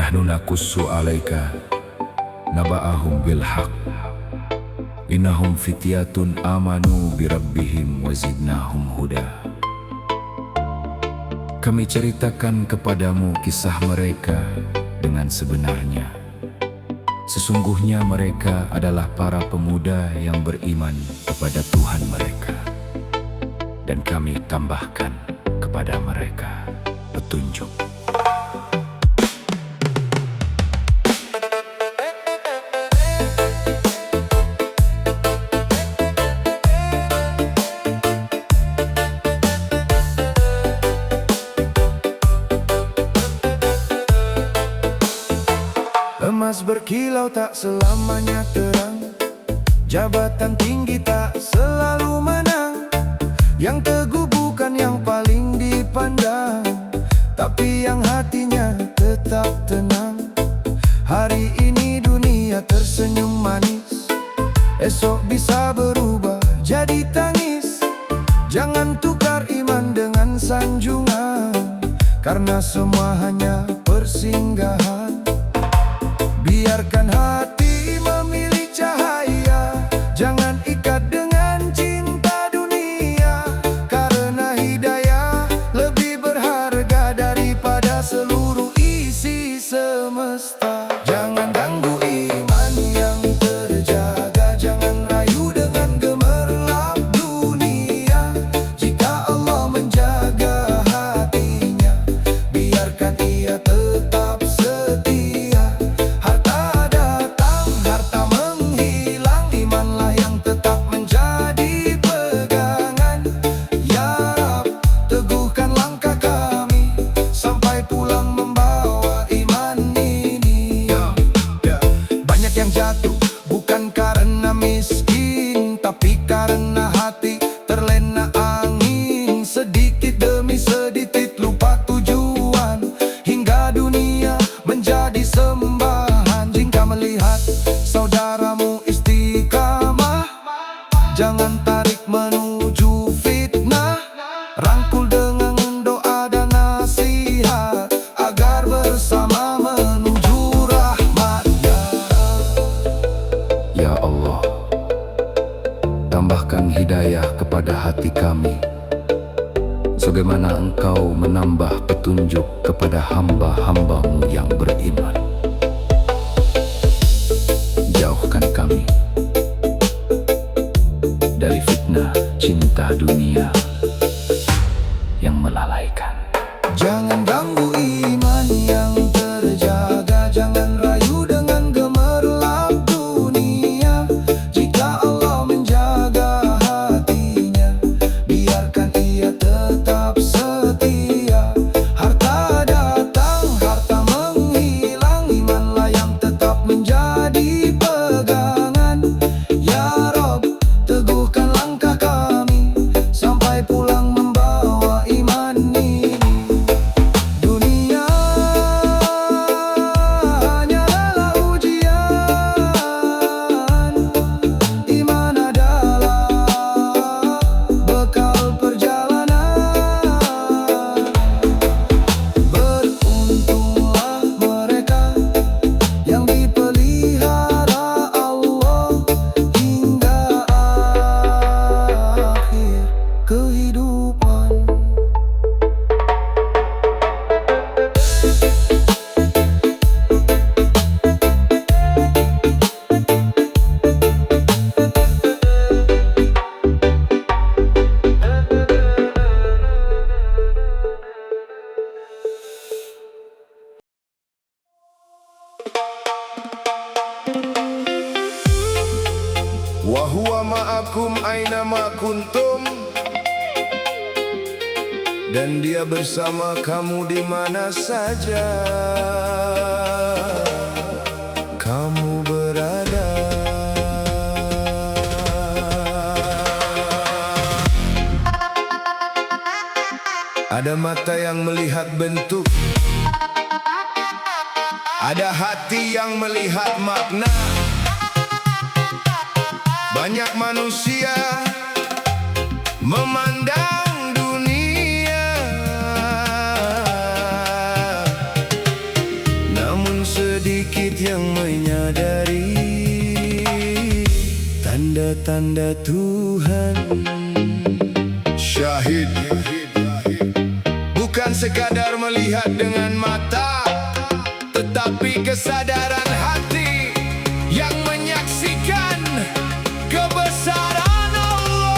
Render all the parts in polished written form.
nahnu nakussu alaika naba'ahum bilhaq innahum fityatun amanu birabbihim wazidnahum huda. Kami ceritakan kepadamu kisah mereka dengan sebenarnya. Sesungguhnya mereka adalah para pemuda yang beriman kepada Tuhan mereka, dan kami tambahkan kepada mereka petunjuk. Emas berkilau tak selamanya terang, jabatan tinggi tak selalu menang. Yang teguh bukan yang paling dipandang, tapi yang hatinya tetap tenang. Hari ini dunia tersenyum manis, esok bisa berubah jadi tangis. Jangan tukar iman dengan sanjungan, karena semua hanya persinggahan. Biarkan hati memilih cahaya, jangan ikat dengan cinta dunia, karena hidayah lebih berharga daripada seluruh isi semesta. Jangan ganggu iman yang terjaga, jangan rayu dengan gemerlap dunia. Jika Allah menjaga hatinya, biarkan ia tetap setia. Bukan karena miskin, tapi karena hati terlena angin. Sedikit demi sedikit lupa tujuan, hingga dunia menjadi sembahan. Jika melihat saudaramu istiqamah, jangan tarik menuju fitnah. Rangkul dengan doa dan nasihat, agar bersama menuju rahmat. Ya Allah, tambahkan hidayah kepada hati kami, sebagaimana Engkau menambah petunjuk kepada hamba-hambamu yang beriman. Jauhkan kami dari fitnah cinta dunia yang melalaikan. Jangan ganggu iman yang terjaga, jangan rayu dengan gemerlap dunia. Jika Allah menjaga hatinya, biarkan ia tetap setia. Harta datang, harta menghilang, imanlah yang tetap menjadi pegangan. Ya Rob, teguhkan langkah kami sampai pulang membawa iman ini. Dunia hanyalah ujian, iman adalah bekal perjalanan. Beruntunglah mereka yang dipelihara Allah hingga akhir kehidupan. Wa huwa ma'akum aina ma kuntum, dan dia bersama kamu di mana saja kamu berada. Ada mata yang melihat bentuk, ada hati yang melihat makna. Banyak manusia memandang dunia, namun tanda Tuhan. Syahid bukan sekadar melihat dengan mata, tetapi kesadaran hati yang menyaksikan kebesaran Allah.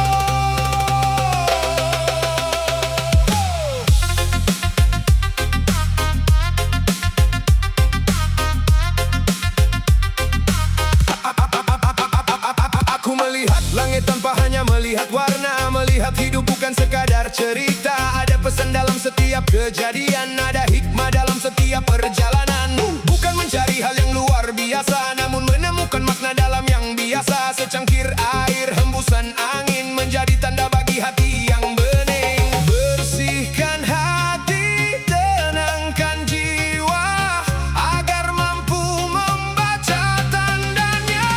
Aku melihat langit tanpa hanya melihat warna, melihat hidup bukan sekadar cerita. Ada pesan dalam setiap kejadian, ada hikmah dalam setiap perjalanan. Bukan mencari hal yang luar biasa, namun menemukan makna dalam yang biasa. Secangkir air, hembusan angin, menjadi tanda bagi hati yang bening. Bersihkan hati, tenangkan jiwa, agar mampu membaca tandanya.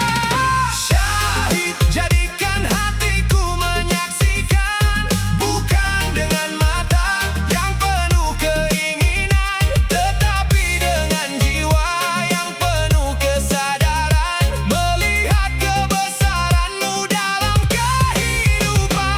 Syahid, jadikan hatiku menyaksikan, bukan dengan mata yang penuh keinginan, tetapi dengan jiwa yang penuh kesadaran, melihat kebesaranmu dalam kehidupan.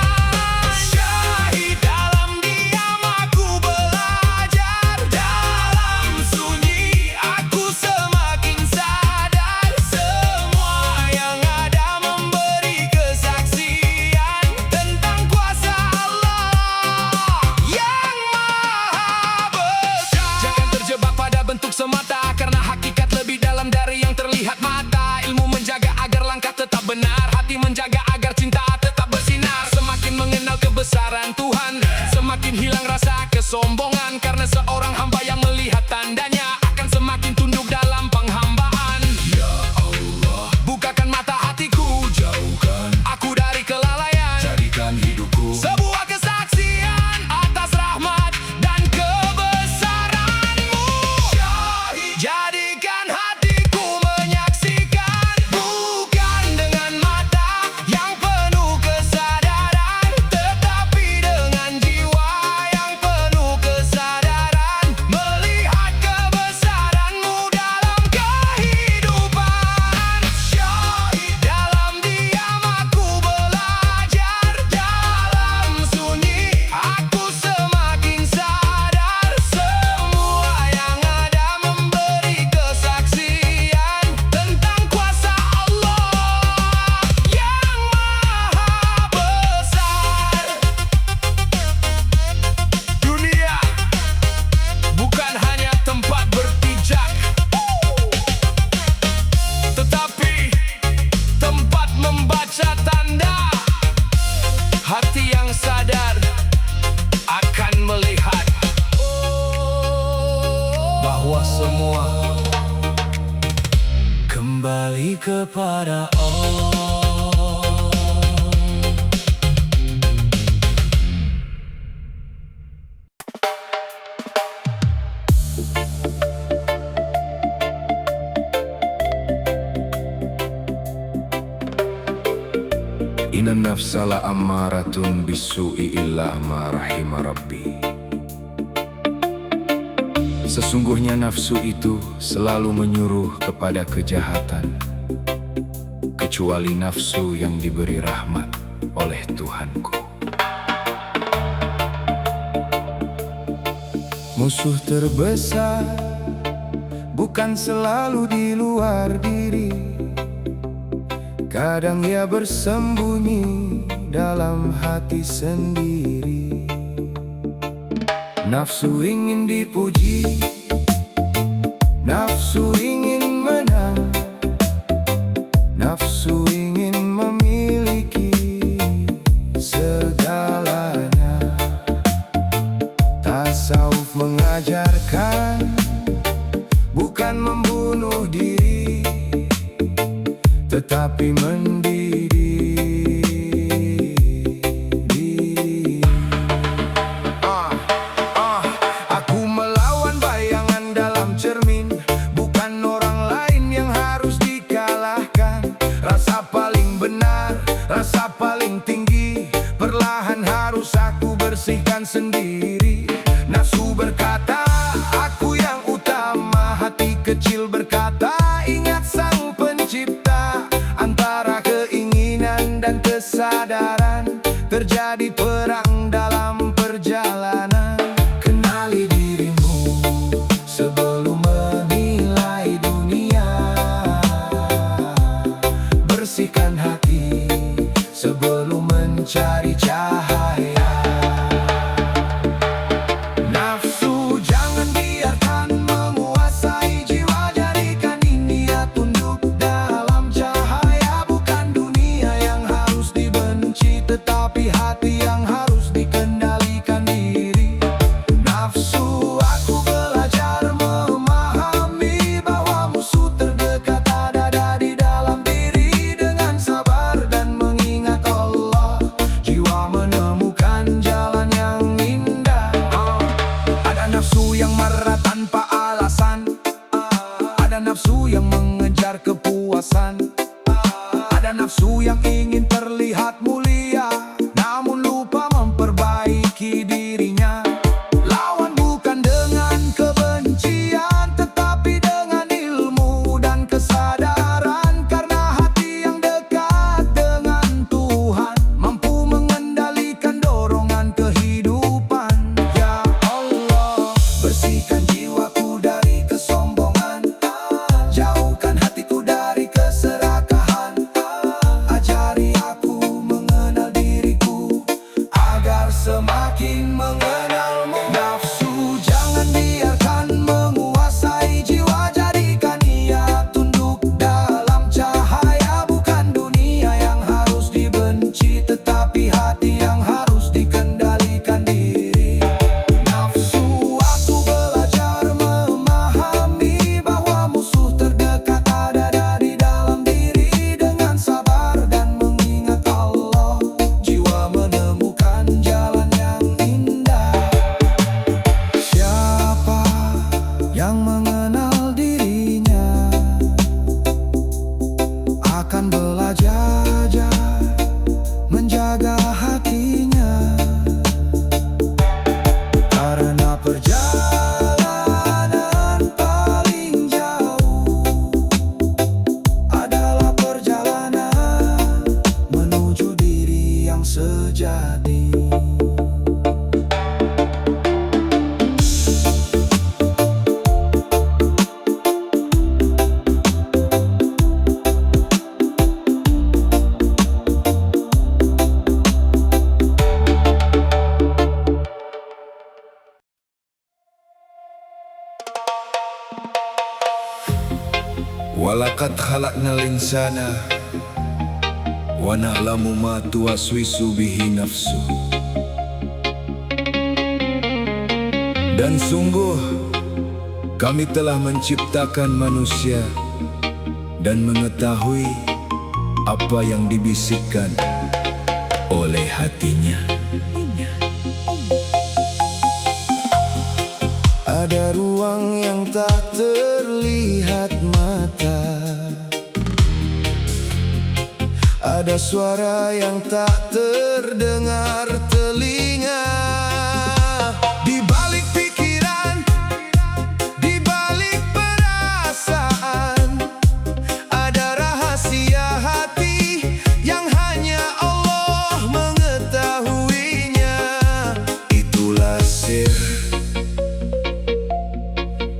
Syahid, dalam diam aku belajar, dalam sunyi aku semakin sadar. Semua yang ada memberi kesaksian tentang kuasa Allah yang maha besar. Jangan terjebak pada bentuk semata, karena hakikat lebih dalam dari yang terlihat mata. Ilmu menjaga agar langkah tetap benar, hati menjaga agar cinta tetap bersinar. Semakin mengenal kebesaran Tuhan, semakin hilang rasa kesombongan, karena seorang hamba yang melihat tandanya akan semakin tunduk dalam penghambaan. Ya Allah, bukakan mata hatiku, jauhkan aku dari kelalaian, jadikan hidupku sebuah kesaksian atas rahmat dan kebesaran-Mu. Syahid, jadikan hatiku menyaksikan, bukan dengan mata yang penuh kesadaran, tetapi dengan jiwa yang penuh kesadaran, melihat kebesaran-Mu dalam kehidupan. Syahid, dalam diam aku belajar, dalam sunyi aku semakin sadar. Semua yang ada memberi kesaksian tentang kuasa Allah yang maha besar. Dunia bukan hanya tempat berpijak, tetapi tempat membaca tanda. Hati yang sadar akan melihat bahwa semua kembali kepada Allah. Inna nafsala ammaratun bisu'i illa ma rahima rabbi. Sesungguhnya nafsu itu selalu menyuruh kepada kejahatan, kecuali nafsu yang diberi rahmat oleh Tuhanku. Musuh terbesar bukan selalu di luar diri, kadang ia bersembunyi dalam hati sendiri. Nafsu ingin dipuji, nafsu ingin menang, nafsu ingin memiliki segalanya. Tasawuf mengajarkan bukan membunuh diri, tetapi mendidik. Aku melawan bayangan dalam cermin, bukan orang lain yang harus dikalahkan. Rasa paling benar, rasa paling tinggi, perlahan harus aku bersihkan sendiri. Nafsu berkata, aku yang utama. Hati kecil berkata, ingat Sang Pencipta. Antara keinginan dan terjadi perang dalam perjalanan. Kenali dirimu sebelum menilai dunia. Bersihkan hati sebelum mencari cahaya. Nafsu jangan biarkan menguasai jiwa, jadikan dunia tunduk dalam cahaya. Bukan dunia yang harus dibenci, tetapi hati yang harus dikendalikan diri. Nafsu, aku belajar memahami bahwa musuh terdekat ada di dalam diri. Dengan sabar dan mengingat Allah, jiwa menemukan jalan yang indah. Ada nafsu yang marah tanpa alasan, ada nafsu yang mengejar kepuasan, ada nafsu yang ingin terlihat mulia namun lupa memperbaiki dirinya. Lawan bukan dengan kebencian, tetapi dengan ilmu dan kesadaran. Karena hati yang dekat dengan Tuhan mampu mengendalikan dorongan kehidupan. Ya Allah, bersihkan jiwaku dari kesombongan, jauhkan hatiku dari keserakahan. Ajari aku mengenal diriku agar semakin mengenalmu. Nafsu jangan biarkan menguasai jiwa, jadikan ia tunduk dalam cahaya. Bukan dunia yang harus dibenci, tetapi hati yang harus dikendalikan diri. Nafsu, aku belajar memahami bahwa musuh terdekat ada di dalam diri. Dengan sabar dan mengingat Allah, jiwa menemukan jalan yang indah. Siapa yang mengenal dirinya akan belajar menjaga hatinya. Karena perjalanan paling jauh adalah perjalanan menuju diri yang sejati. Walaqad khalaqnal insana wa na'lamu ma tuwaswisu bihi nafsu. Dan sungguh kami telah menciptakan manusia dan mengetahui apa yang dibisikkan oleh hatinya. Ada ruang yang tak terlihat mata, ada suara yang tak terdengar telinga. Di balik pikiran, di balik perasaan, ada rahasia hati yang hanya Allah mengetahuinya. Itulah sir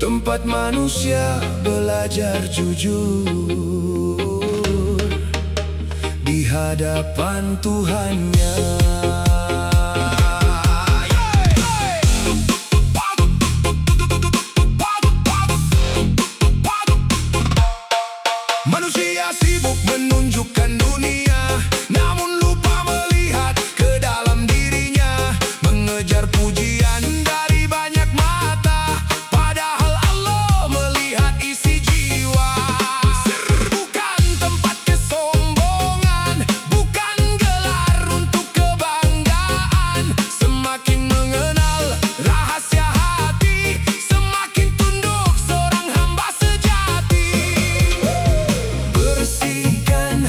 tempat manusia belajar jujur di hadapan Tuhannya. Manusia sibuk menunjukkan dunia, namun lupa melihat ke dalam dirinya. Mengejar pujian dari banyak mata, padahal Allah melihat isi jiwa. Bukan tempat kesombongan, bukan gelar untuk kebanggaan. Semakin mengenal rahasia hati, semakin tunduk seorang hamba sejati. Bersihkan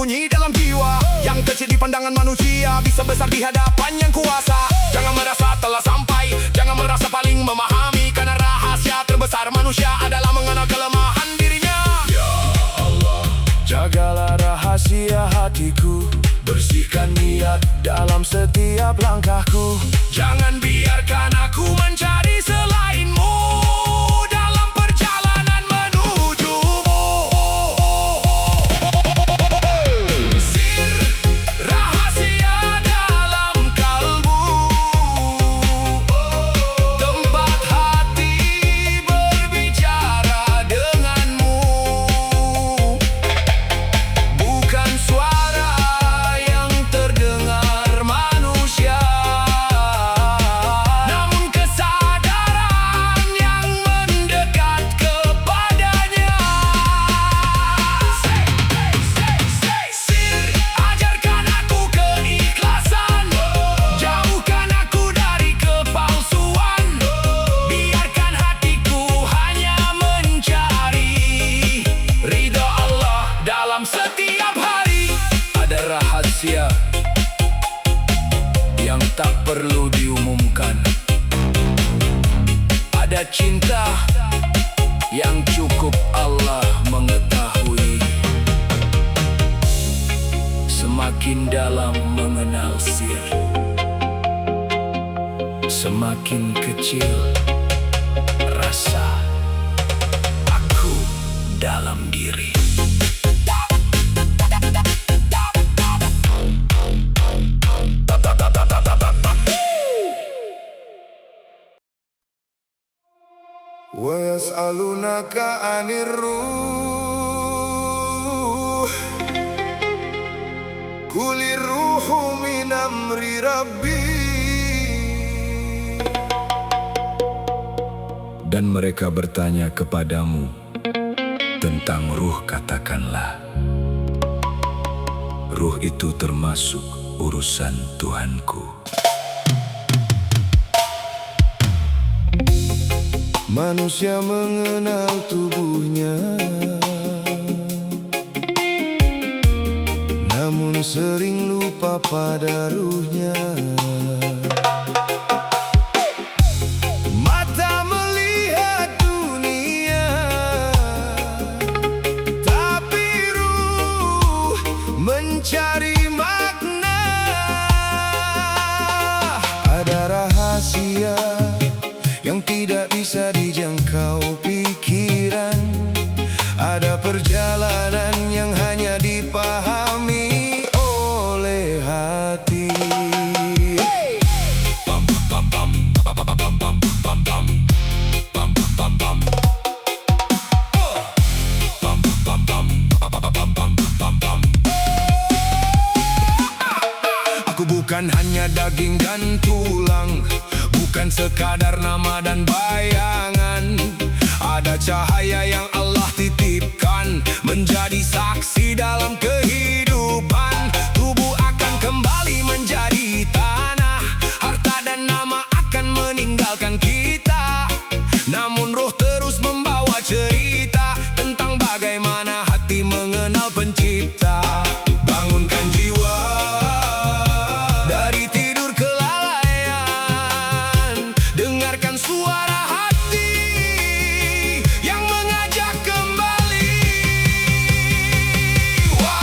tersembunyi dalam jiwa, yang kecil di pandangan manusia bisa besar di hadapan yang kuasa. Jangan merasa telah sampai, jangan merasa paling memahami, karena rahasia terbesar manusia adalah mengenal kelemahan dirinya. Ya Allah, jagalah rahasia hatiku, bersihkan niat dalam setiap langkahku. Jangan biarkan aku mencari selainmu dalam perjalanan menujumu. Sir rahasia dalam kalbu, tempat hati berbicara denganmu, bukan suara yang terdengar manusia, namun kesadaran yang mendekat kepadanya. Sir, ajarkan aku keikhlasan, jauhkan aku dari kepalsuan, biarkan hatiku hanya mencari ridha Allah dalam setiap hari. Ada rahasia yang tak perlu diumumkan, ada cinta yang cukup Allah mengetahui. Semakin dalam mengenal sir, semakin kecil rasa aku dalam diri. Wa yas'alunaka 'anir ruh, qulir ruhu min amri rabbi. Dan mereka bertanya kepadamu tentang ruh, katakanlah, ruh itu termasuk urusan Tuhanku. Manusia mengenal tubuhnya, namun sering lupa pada ruhnya. Mata melihat dunia, tapi ruh mencari makna. Ada rahasia yang tidak bisa dijangkau pikiran, ada perjalanan yang hanya dipahami oleh hati. Aku bukan hanya daging dan tulang, bukan sekadar nama dan bayangan. Ada cahaya yang Allah titipkan, menjadi saksi dalam kehidupan. Tubuh akan kembali menjadi tanah, harta dan nama akan meninggalkan kita, namun roh terus membawa cerita tentang bagaimana hati mengenal pencipta. Bangunkan jiwa dari tidur kelalaian, dengarkan suara hati yang mengajak kembali. Wah.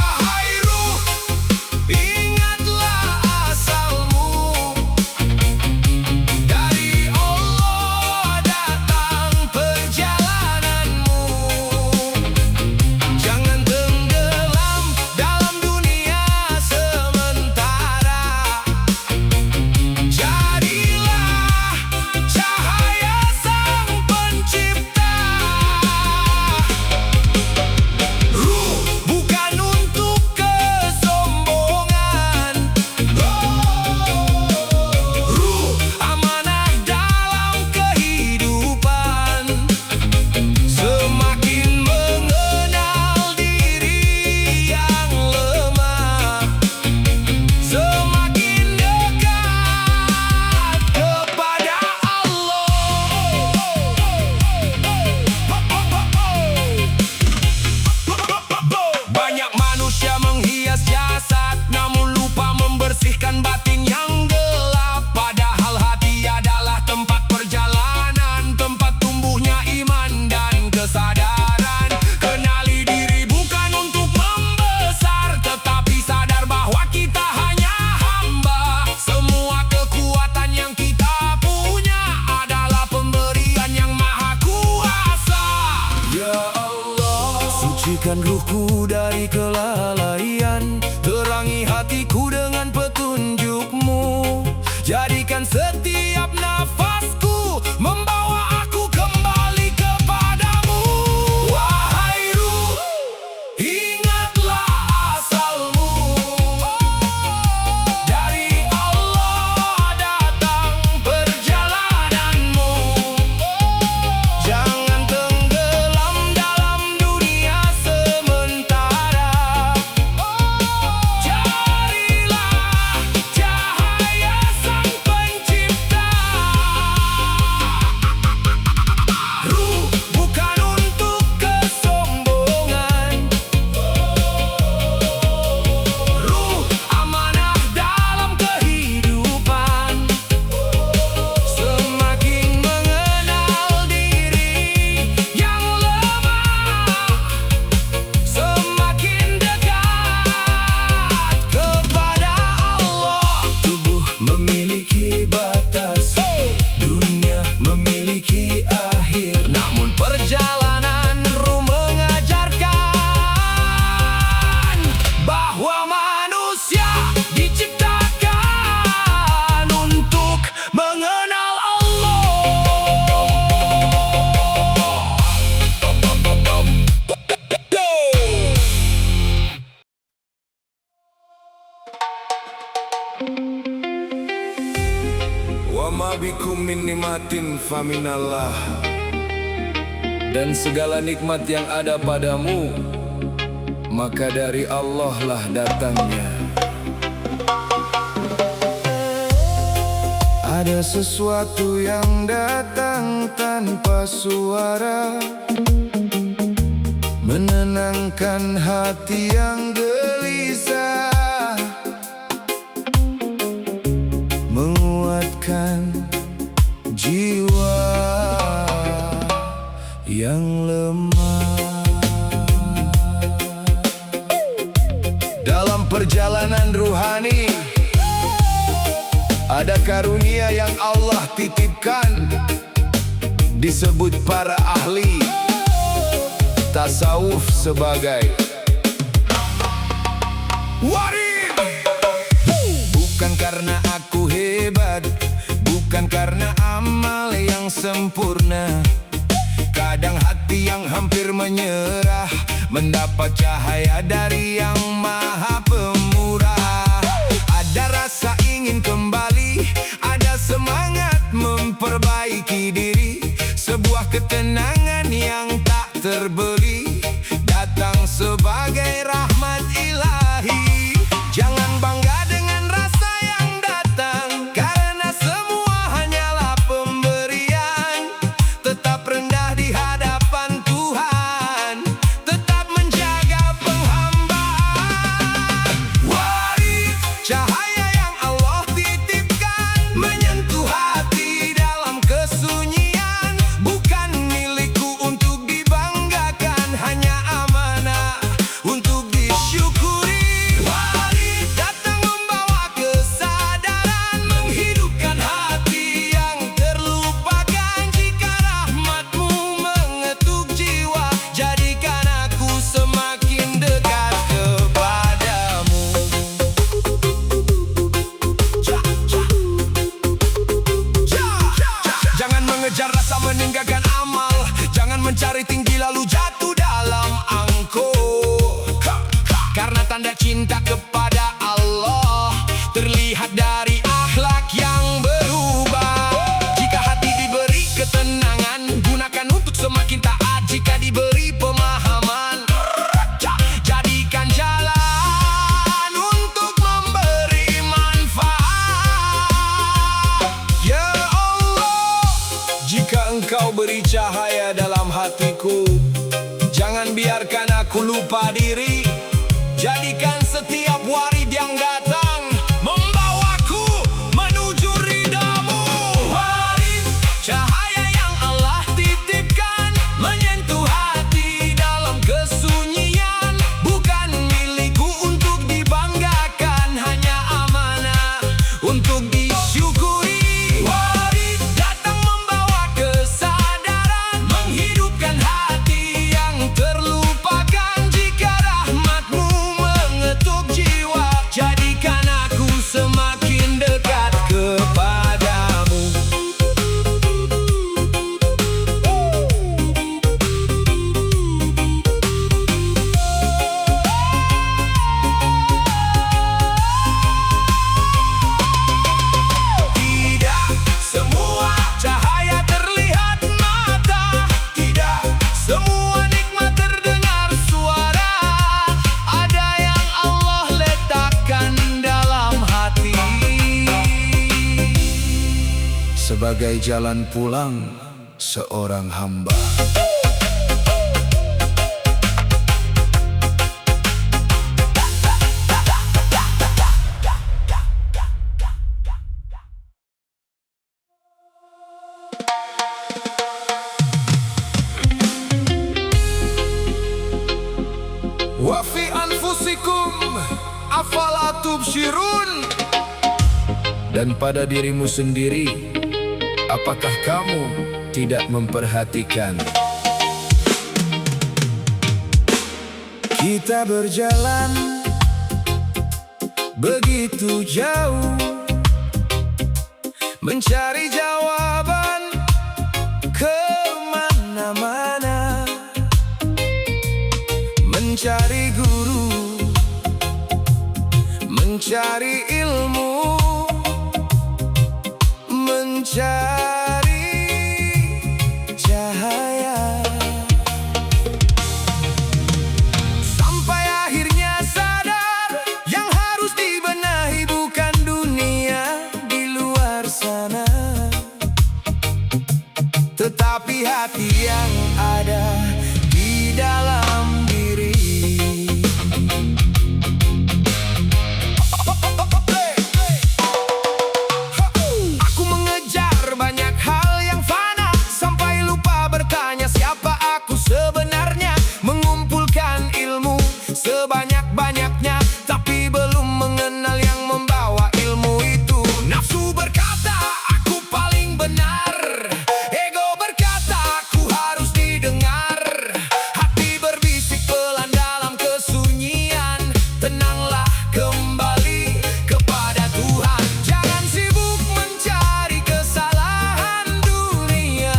ma bikum min ni'matin faminallah. Dan segala nikmat yang ada padamu, maka dari Allah lah datangnya. Ada sesuatu yang datang tanpa suara, menenangkan hati yang gelisah, menguatkan jiwa yang lemah. Dalam perjalanan ruhani, ada karunia yang Allah titipkan, disebut para ahli tasawuf sebagai warid. Bukan karena aku hebat, bukan karena amal yang sempurna. Kadang hati yang hampir menyerah mendapat cahaya dari yang maha pemurah. Ada rasa ingin kembali, ada semangat memperbaiki diri. Sebuah ketenangan yang tak terbeli, datang sebagai rahmat ilahi. Jangan bangga dengan rasa yang datang, karena semua hanyalah pemberian. Tetap rendah di hadapan Tuhan, tetap menjaga penghambaan. Waris cahaya yang Allah titipkan, menyentuh hati dalam kesunyian. Bukan milikku untuk dibanggakan, hanya amanah untuk disyukuri. Waris datang membawa kesadaran, menghidupkan hati yang terlupakan. Jika rahmatmu mengetuk jiwa, jadikan aku semakin dekat kepadamu. Jangan mengejar rasa meninggalkan amal, jangan mencari tinggi lalu jatuh dalam angkuh. Karena tanda cinta kepada Allah terlihat dari akhlak yang berubah. Jika hati diberi ketenangan, gunakan untuk semakin taat. Jika diberi pemahaman, jadikan jalan untuk memberi manfaat. Ya Allah, jika Engkau beri cahaya dalam hatiku, jangan biarkan aku lupa diri. Jadikan setiap warid yang datang membawaku menuju ridhamu. Warid cahaya yang Allah titipkan, menyentuh hati dalam kesunyian. Bukan milikku untuk dibanggakan, hanya amanah untuk disyukuri. Warid datang membawa kesadaran, menghidupkan hati yang terlupakan. Jika rahmatmu mengetuk jiwa, jadikan aku semakin dekat kepadamu. Tidak semua cahaya terlihat mata, tidak semua nikmat terdengar suara. Ada yang Allah letakkan dalam hati, sebagai jalan pulang seorang hamba. Wa fi anfusikum afala tubsirun. Dan pada dirimu sendiri, apakah kamu tidak memperhatikan? Kita berjalan begitu jauh, mencari jawaban kemana-mana, mencari guru, mencari ilmu, mencari cahaya, sampai akhirnya sadar yang harus dibenahi bukan dunia di luar sana, tetapi hati yang ada di dalam diri. Aku mengejar banyak hal yang fana sampai lupa bertanya siapa aku sebenarnya. Mengumpulkan ilmu sebanyak-banyaknya tapi belum mengenal yang membawa ilmu itu. Nafsu berkata aku paling benar, ego berkata aku harus didengar, hati berbisik pelan dalam kesunyian, tenanglah kembali kepada Tuhan. Jangan sibuk mencari kesalahan dunia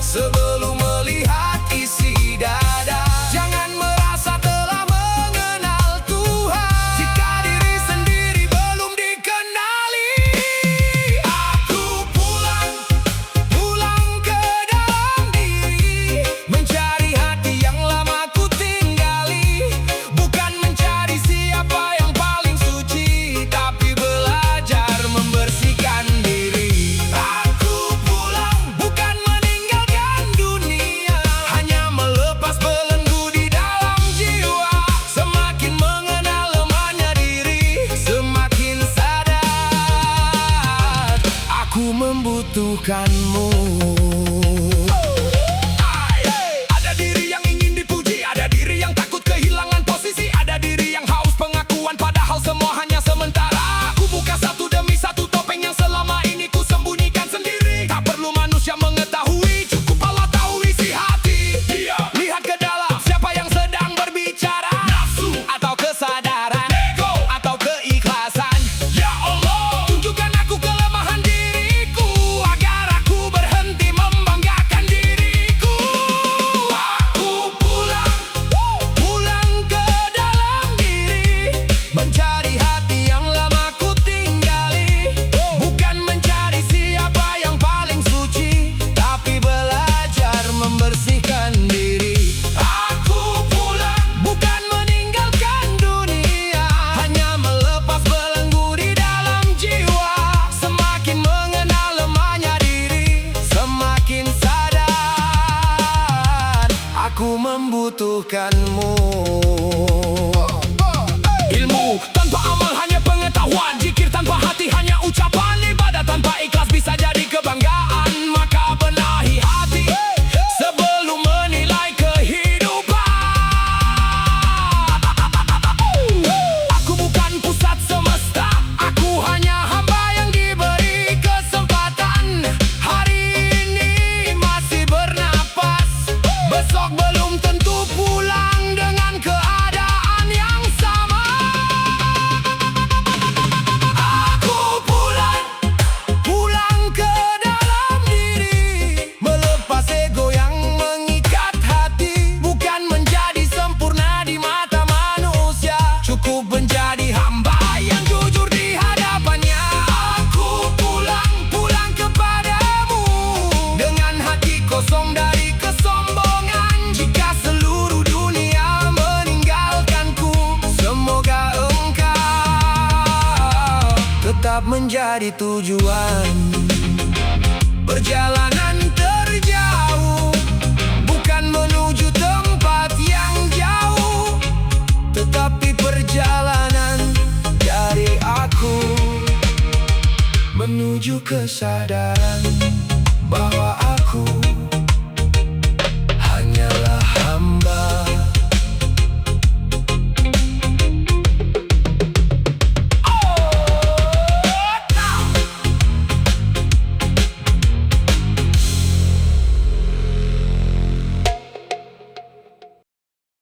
sebelum melihat isi dada. Jangan merasa telah mengenal Tuhan jika diri sendiri belum dikenali. Aku pulang ke dalam diri, mencari hati yang lama ku tinggali, bukan mencari siapa yang paling suci, tapi belajar membersihkan diri. Aku pulang bukan meninggalkan dunia, hanya melepas belenggu di dalam jiwa. Semakin mengenal lemahnya diri, semakin sadar aku membutuhkanmu. Ada diri yang ingin dipuji, ada diri yang takut kehilangan posisi, ada diri yang haus pengakuan padahal semua hanya sementara. Aku buka satu demi satu topeng yang selama ini ku sembunyikan sendiri. Tak perlu manusia mengetahui, cukup Allah tahu isi hati. Lihat ke dalam, siapa yang sedang berbicara? Nafsu atau kesadaran? Ego atau keikhlasan? Ya Allah, tunjukkan aku kelemahan diriku agar aku berhenti membanggakan diriku. Aku pulang ke dalam diri, mencari hati yang lama ku tinggali, bukan mencari siapa yang paling suci, tapi belajar membersihkan diri. Aku pulang bukan meninggalkan dunia, hanya melepas belenggu di dalam jiwa. Semakin mengenal lemahnya diri, semakin sadar aku membutuhkanmu. Ilmu tanpa amal hanya pengetahuan, zikir tanpa hati hanya ucapan, ibadah tanpa ikhlas bisa jadi kebanggaan. Maka benahi hati sebelum menilai kehidupan. Aku bukan pusat semesta, aku hanya hamba yang diberi kesempatan. Hari ini masih bernapas, besok belum tentu pulang dengan keadaan yang sama. Aku pulang ke dalam diri, melepas ego yang mengikat hati, bukan menjadi sempurna di mata manusia, cukup menjadi hamba yang jujur di hadapannya. Aku pulang kepadamu dengan hati kosong dari kesombongan. Jika seluruh dunia meninggalkanku, semoga engkau tetap menjadi tujuan. Perjalanan terjauh bukan menuju tempat yang jauh, tetapi perjalanan dari aku menuju kesadaran bahwa aku